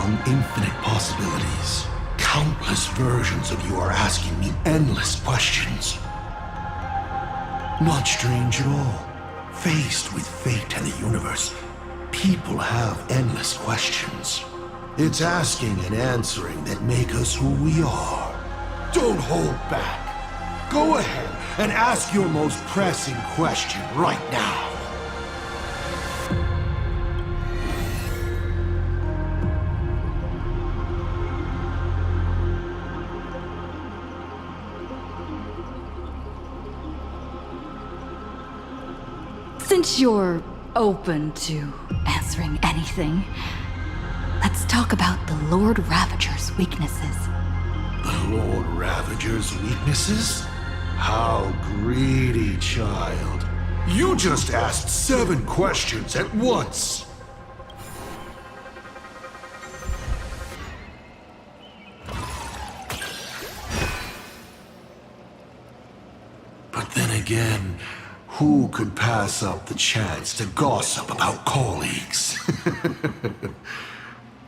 among infinite possibilities. Countless versions of you are asking me endless questions. Not strange at all. Faced with fate and the universe, people have endless questions. It's asking and answering that make us who we are. Don't hold back. Go ahead and ask your most pressing question right now. Since you're open to answering anything, let's talk about the Lord Ravager's weaknesses. The Lord Ravager's weaknesses? How greedy, child. You just asked 7 questions at once. But then again, who could pass up the chance to gossip about colleagues?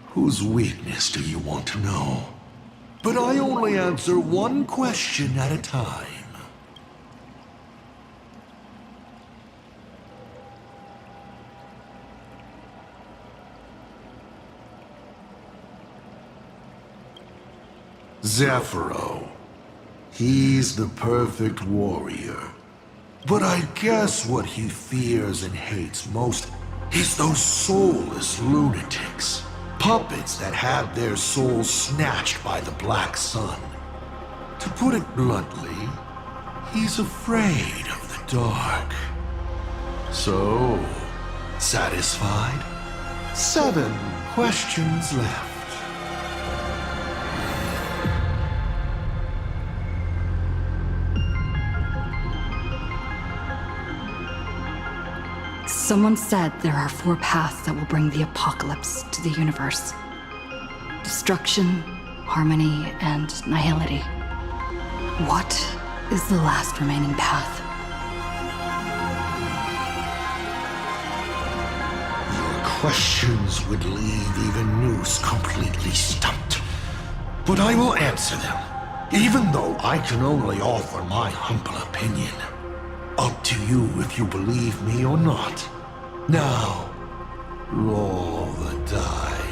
Whose weakness do you want to know? But I only answer one question at a time. Zephyro. He's the perfect warrior. But I guess what he fears and hates most is those soulless lunatics. Puppets that had their souls snatched by the Black Sun. To put it bluntly, he's afraid of the dark. So, satisfied? 7 questions left. Someone said there are 4 paths that will bring the apocalypse to the universe. Destruction, harmony, and nihility. What is the last remaining path? Your questions would leave even Noose completely stumped. But I will answer them, even though I can only offer my humble opinion. Up to you if you believe me or not. Now, roll the die.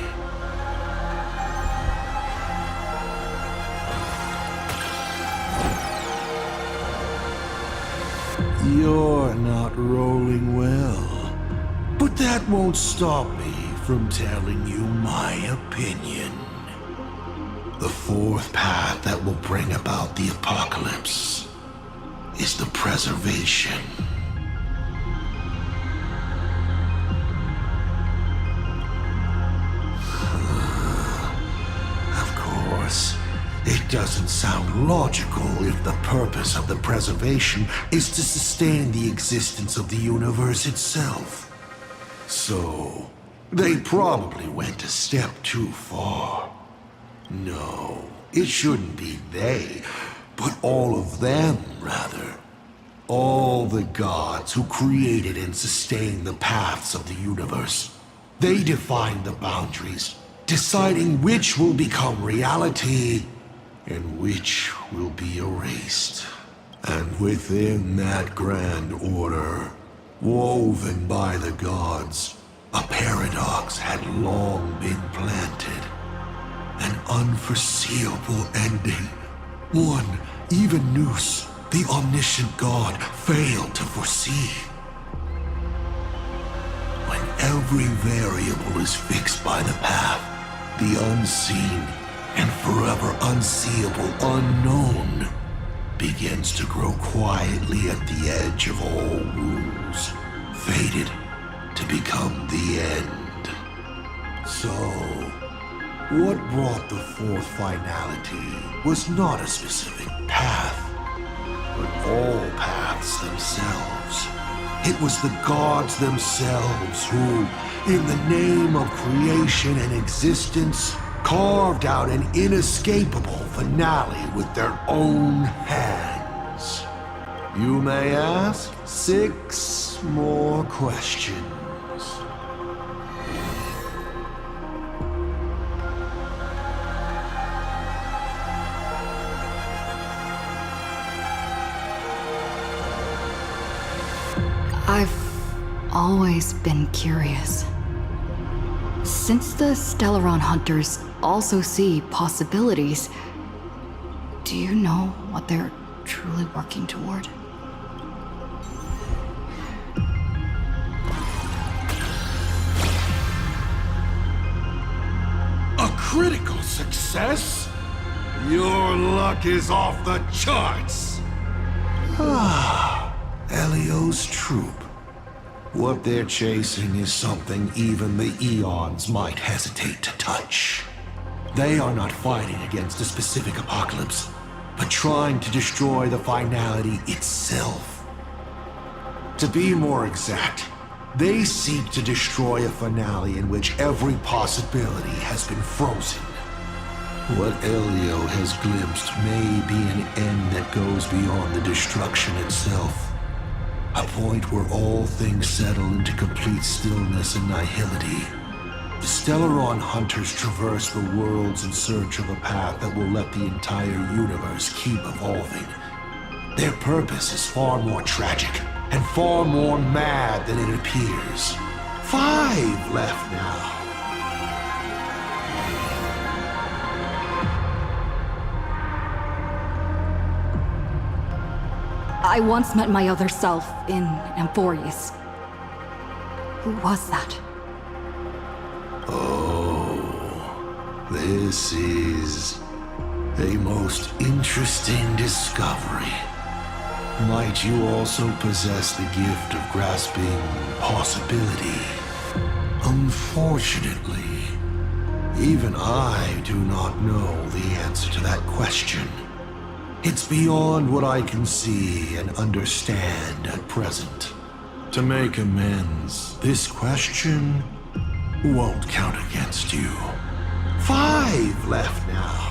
You're not rolling well, but that won't stop me from telling you my opinion. The 4th path that will bring about the apocalypse is the preservation. Of course, it doesn't sound logical if the purpose of the preservation is to sustain the existence of the universe itself. So, they probably went a step too far. No, it shouldn't be they, but all of them, rather. All the gods who created and sustained the paths of the universe. They define the boundaries, deciding which will become reality and which will be erased. And within that grand order, woven by the gods, a paradox had long been planted. An unforeseeable ending. One even Noose, the omniscient god, failed to foresee. When every variable is fixed by the path, the unseen and forever unseeable unknown begins to grow quietly at the edge of all rules, fated to become the end. So, what brought the 4th finality was not a specific path, but all paths themselves. It was the gods themselves who, in the name of creation and existence, carved out an inescapable finale with their own hands. You may ask 6 more questions. always been curious. Since the Stellaron hunters also see possibilities, do you know what they're truly working toward? A critical success? Your luck is off the charts! Ah, Elio's troop. What they're chasing is something even the Eons might hesitate to touch. They are not fighting against a specific apocalypse, but trying to destroy the finality itself. To be more exact, they seek to destroy a finale in which every possibility has been frozen. What Elio has glimpsed may be an end that goes beyond the destruction itself. A point where all things settle into complete stillness and nihility. The Stellaron hunters traverse the worlds in search of a path that will let the entire universe keep evolving. Their purpose is far more tragic and far more mad than it appears. 5 left now. I once met my other self in Amphoreus. Who was that? Oh, this is a most interesting discovery. Might you also possess the gift of grasping possibility? Unfortunately, even I do not know the answer to that question. It's beyond what I can see and understand at present. To make amends, this question won't count against you. 5 left now.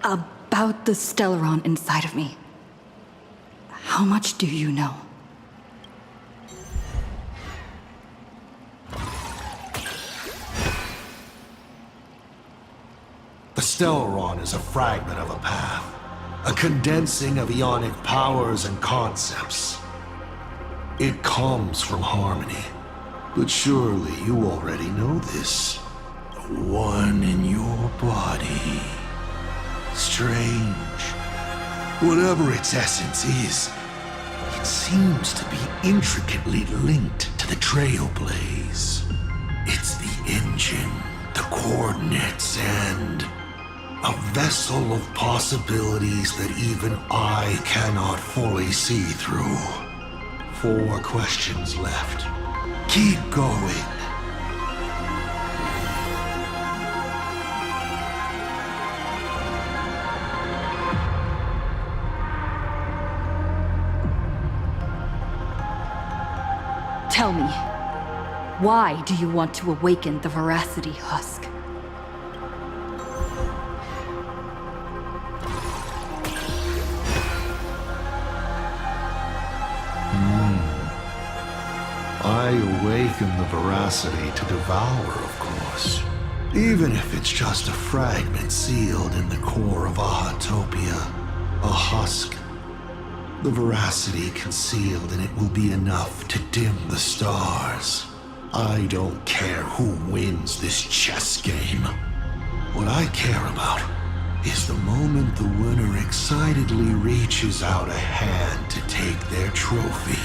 About the Stellaron inside of me. How much do you know? The Stellaron is a fragment of a path, a condensing of ionic powers and concepts. It comes from harmony, but surely you already know this. The one in your body. Strange. Whatever its essence is, it seems to be intricately linked to the Trailblazer. It's the engine, the coordinates, and a vessel of possibilities that even I cannot fully see through. 4 questions left. Keep going. Tell me, why do you want to awaken the Veracity Husk? I awaken the Veracity to devour, of course. Even if it's just a fragment sealed in the core of Ahatopia, a husk. The Veracity concealed in it will be enough to dim the stars. I don't care who wins this chess game. What I care about is the moment the winner excitedly reaches out a hand to take their trophy,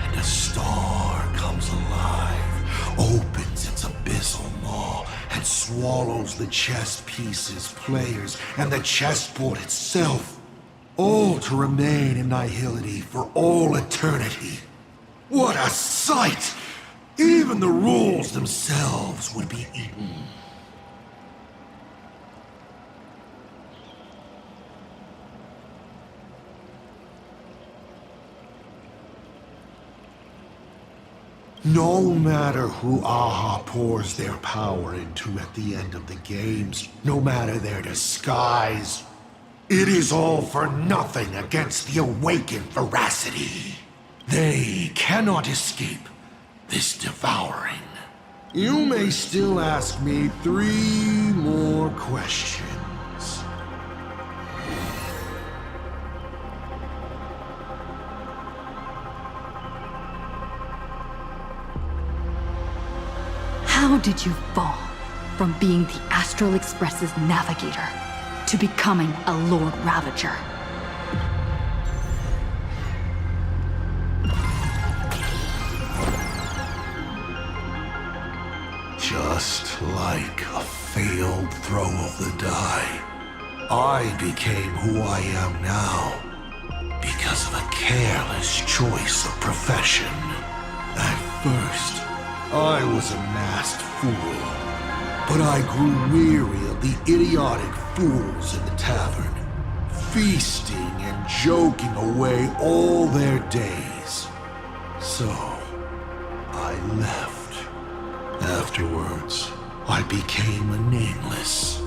and a star comes alive, opens its abyssal maw, and swallows the chess pieces, players, and the chessboard itself. All to remain in nihility for all eternity. What a sight! Even the rules themselves would be eaten. No matter who Aha pours their power into at the end of the games, no matter their disguise, It is all for nothing against the awakened veracity. They cannot escape this devouring. You may still ask me 3 more questions. How did you fall from being the Astral Express's navigator to becoming a Lord Ravager? Just like a failed throw of the die, I became who I am now because of a careless choice of profession. At first, I was a masked fool, but I grew weary of the idiotic fools in the tavern, feasting and joking away all their days. So, I left. Afterwards, I became a nameless.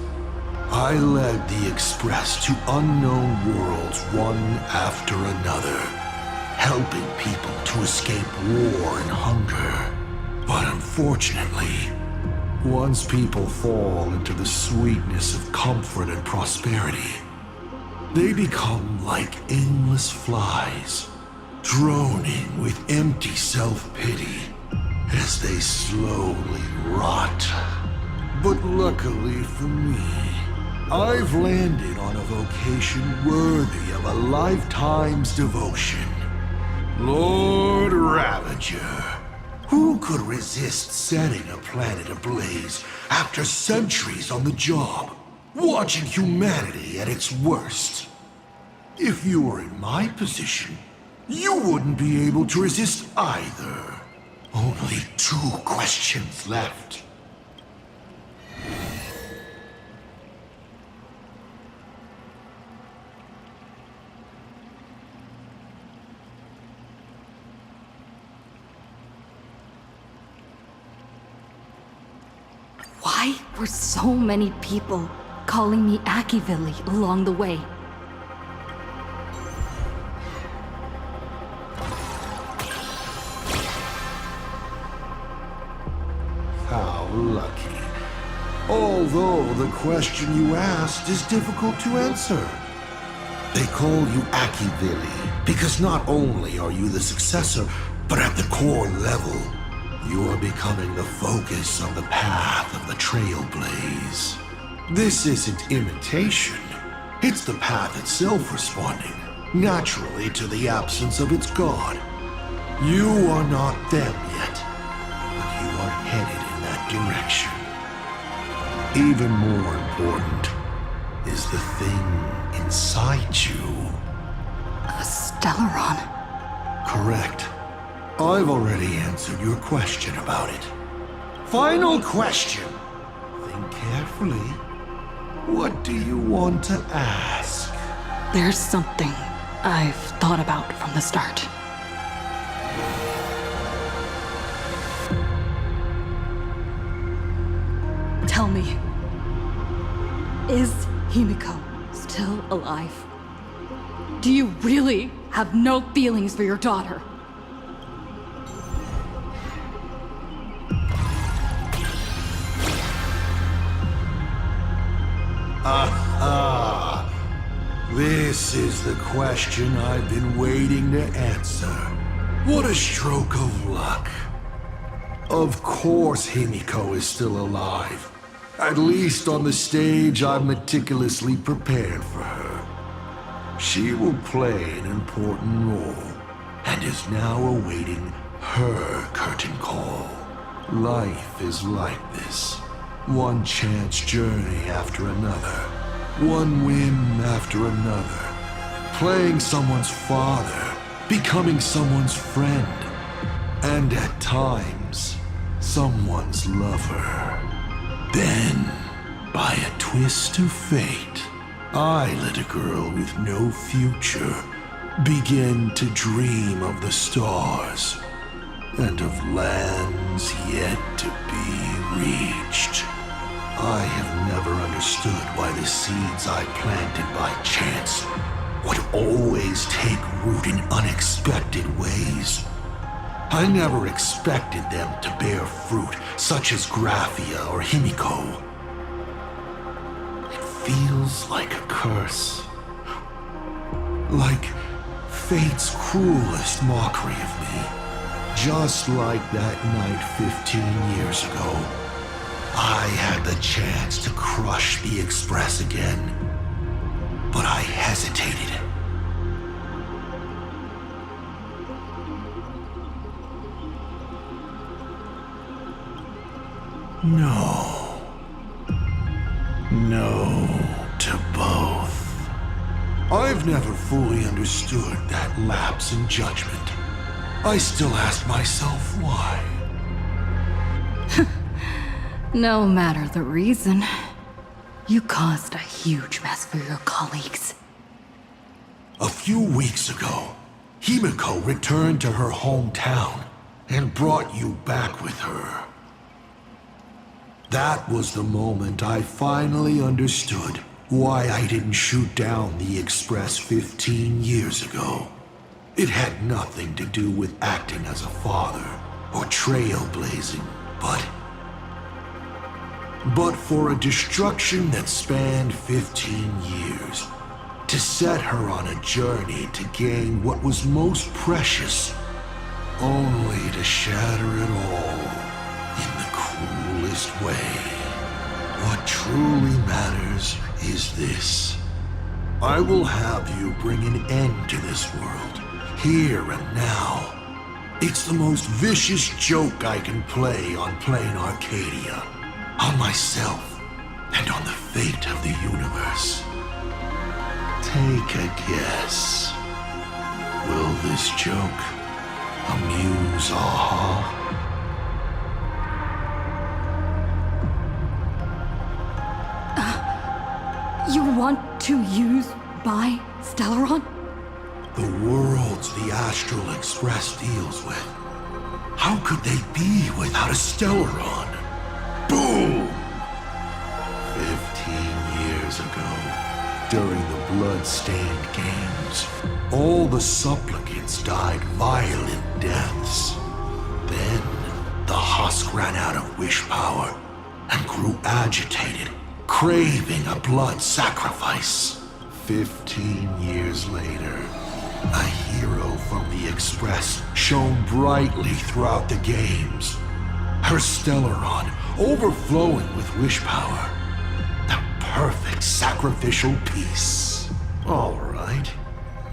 I led the Express to unknown worlds one after another, helping people to escape war and hunger. But unfortunately, once people fall into the sweetness of comfort and prosperity, they become like endless flies, droning with empty self-pity as they slowly rot. But luckily for me, I've landed on a vocation worthy of a lifetime's devotion. Lord Ravager. Who could resist setting a planet ablaze after centuries on the job, watching humanity at its worst? If you were in my position, you wouldn't be able to resist either. Only 2 questions left. Why were so many people calling me Akivilli along the way? How lucky. Although the question you asked is difficult to answer. They call you Akivilli because not only are you the successor, but at the core level, you are becoming the focus of the path of the Trailblazer. This isn't imitation. It's the path itself responding, naturally to the absence of its god. You are not them yet, but you are headed in that direction. Even more important is the thing inside you. A Stellaron. Correct. I've already answered your question about it. Final question. Think carefully. What do you want to ask? There's something I've thought about from the start. Tell me, is Himiko still alive? Do you really have no feelings for your daughter? Aha! This is the question I've been waiting to answer. What a stroke of luck. Of course Himiko is still alive. At least on the stage I've meticulously prepared for her. She will play an important role, and is now awaiting her curtain call. Life is like this. One chance journey after another. One whim after another. Playing someone's father. Becoming someone's friend. And at times, someone's lover. Then, by a twist of fate, I let a girl with no future begin to dream of the stars and of lands yet to be reached. I have never understood understood why the seeds I planted by chance would always take root in unexpected ways. I never expected them to bear fruit such as Graphia or Himiko. It feels like a curse. Like fate's cruelest mockery of me. Just like that night 15 years ago. I had the chance to crush the Express again, but I hesitated. No. No to both. I've never fully understood that lapse in judgment. I still ask myself why. No matter the reason, you caused a huge mess for your colleagues. A few weeks ago, Himiko returned to her hometown and brought you back with her. That was the moment I finally understood why I didn't shoot down the Express 15 years ago. It had nothing to do with acting as a father or trailblazing, but for a destruction that spanned 15 years, to set her on a journey to gain what was most precious, only to shatter it all in the cruelest way. What truly matters is this. I will have you bring an end to this world, here and now. It's the most vicious joke I can play on plain Arcadia. On myself, and on the fate of the universe. Take a guess. Will this joke amuse Aha? You want to use my Stellaron? The worlds the Astral Express deals with. How could they be without a Stellaron? Boom! 15 years ago, during the blood-stained games, all the supplicants died violent deaths. Then, the husk ran out of wish power and grew agitated, craving a blood sacrifice. 15 years later, a hero from the Express shone brightly throughout the games. Her Stellaron overflowing with wish power. The perfect sacrificial piece. All right.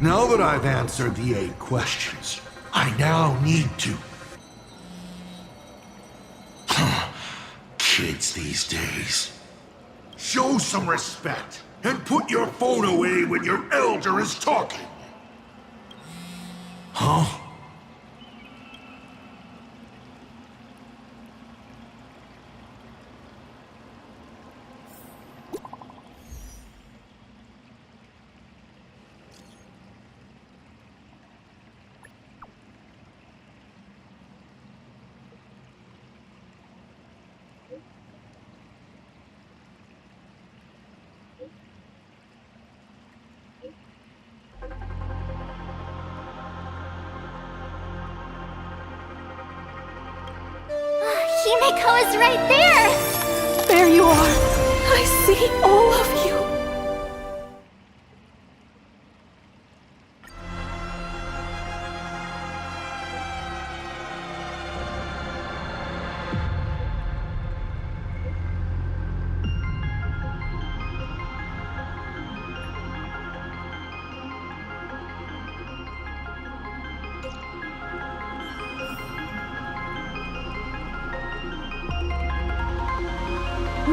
Now that I've answered the 8 questions, I now need to... Kids these days. Show some respect and put your phone away when your elder is talking. Huh? Himiko is right there! There you are! I see all of you!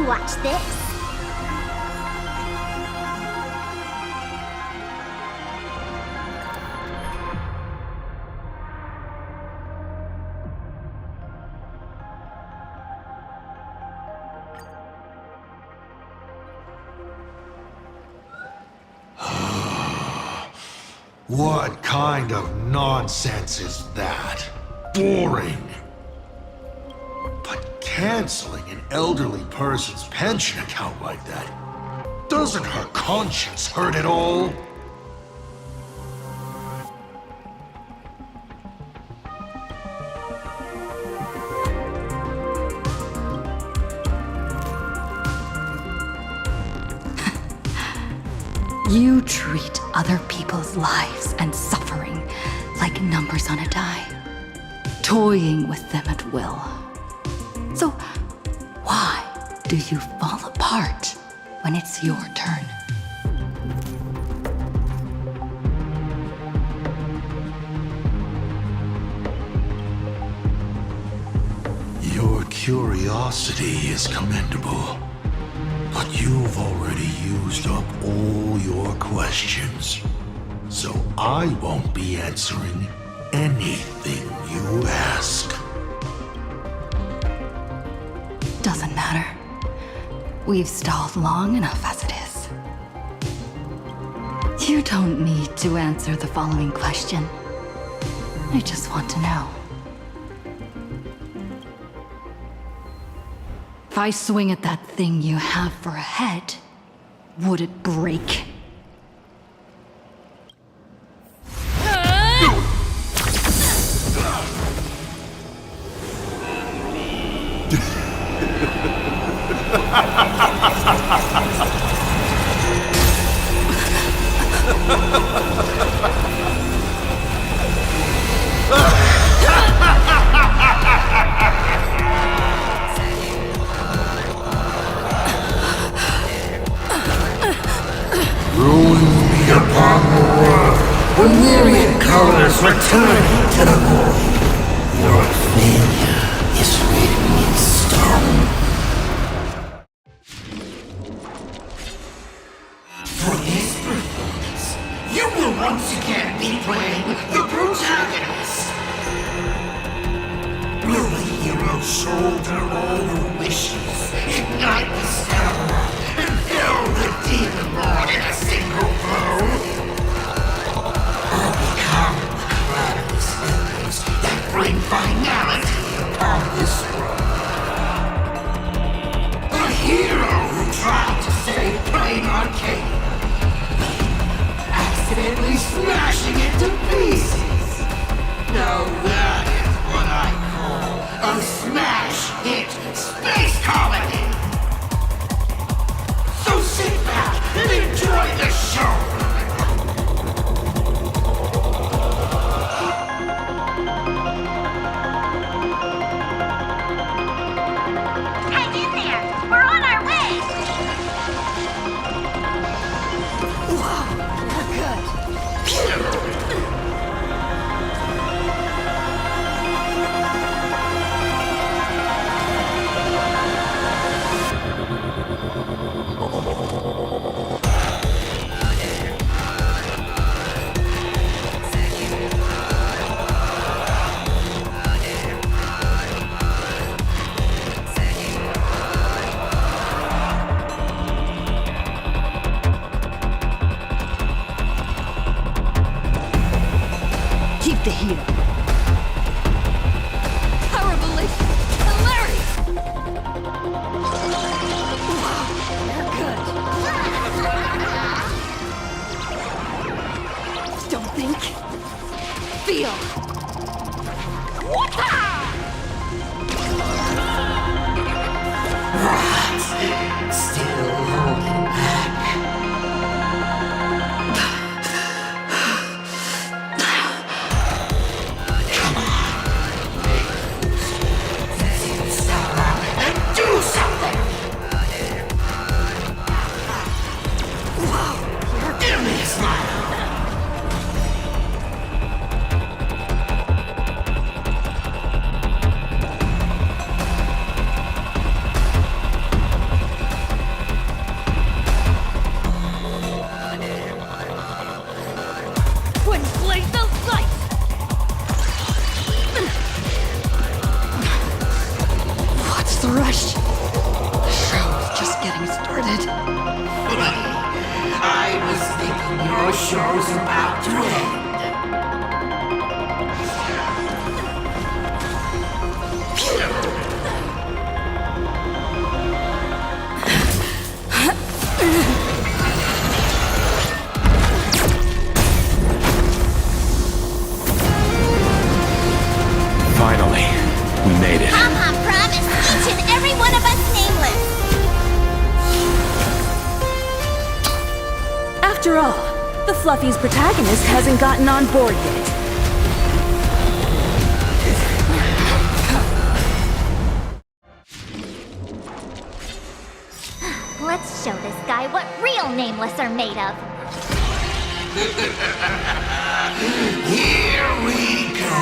Watch this. What kind of nonsense is that? Boring. But canceling an elderly person's pension account like that Doesn't her conscience hurt at all? You treat other people's lives and suffering like numbers on a die, toying with them at will. So, why do you fall apart when it's your turn? Your curiosity is commendable. But you've already used up all your questions. So I won't be answering anything you ask. Doesn't matter. We've stalled long enough as it is. You don't need to answer the following question. I just want to know. If I swing at that thing you have for a head, would it break? The myriad colors returning to the void. Your failure is written in stone. For this performance, you will once again be playing the protagonist. Will the hero shoulder all the wishes, ignite the Stellaron, and fill the demon lord in a single blow? Bring finality upon this world. A hero who tried to save plain arcade, accidentally smashing it to pieces. Now that is what I call a smash hit space comedy. So sit back and enjoy the show. The heel. Terribly hilarious! Wow, you're good. Don't think. Feel. What? Still holding back. After all, the Fluffy's protagonist hasn't gotten on board yet. Let's show this guy what real nameless are made of. Here we go.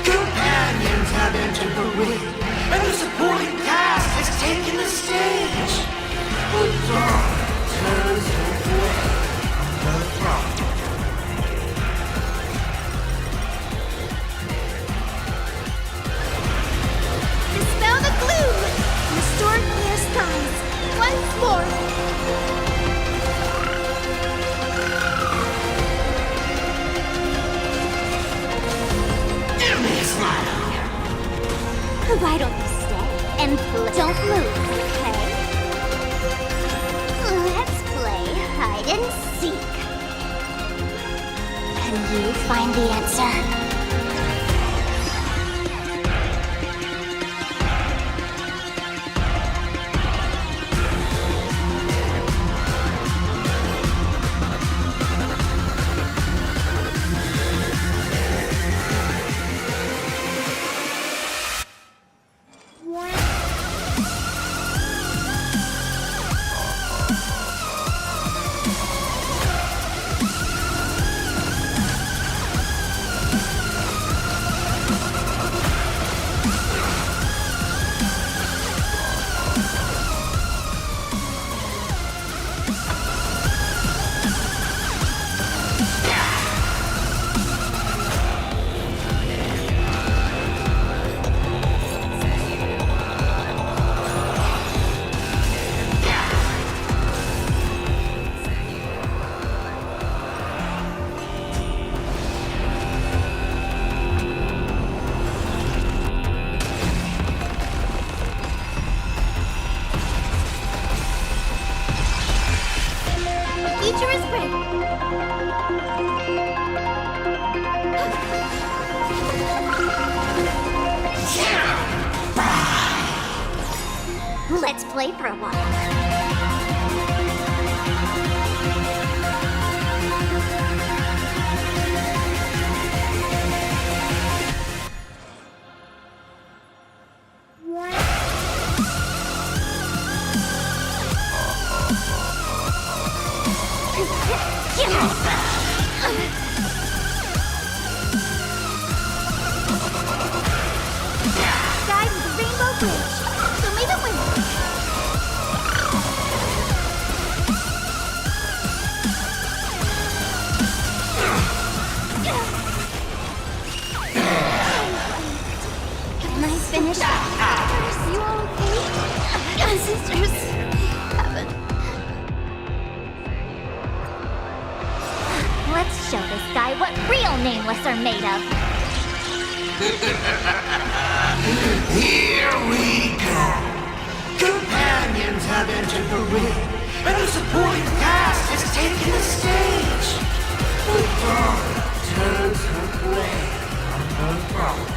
Companions have entered the ring, and the supporting cast has taken the stage. The dark turns away from the throne. Dispel the gloom! Restore clear skies. Once more! Give me a smile. Why don't you stay and don't move, okay? Let's play hide and seek. Can you find the answer? Future is ready. Let's play for a while. Guide the Rainbow Bridge. Show me the way. Can I finish? Are you all okay? My sisters haven't. Let's show this guy what real nameless are made of. Here we go. Companions have entered the ring, and the supporting cast has taken the stage. The dark turns her blade on the throne.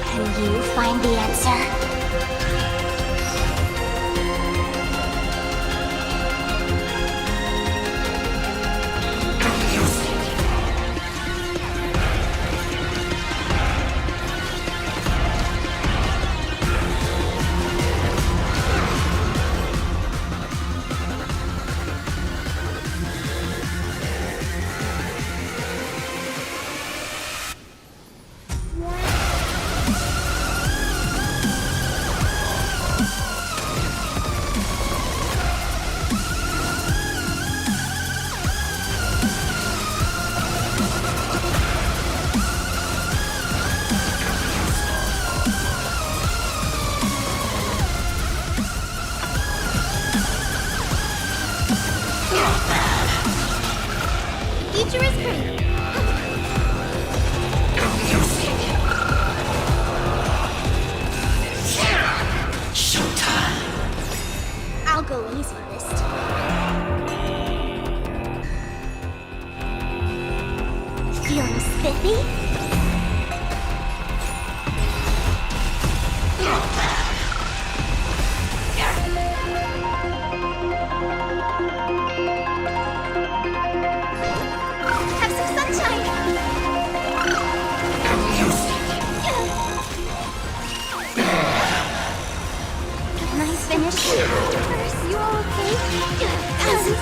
Can you find the answer? go easy this time. Feeling spiffy? Have some sunshine! Nice finish. First, you all okay? Cousins,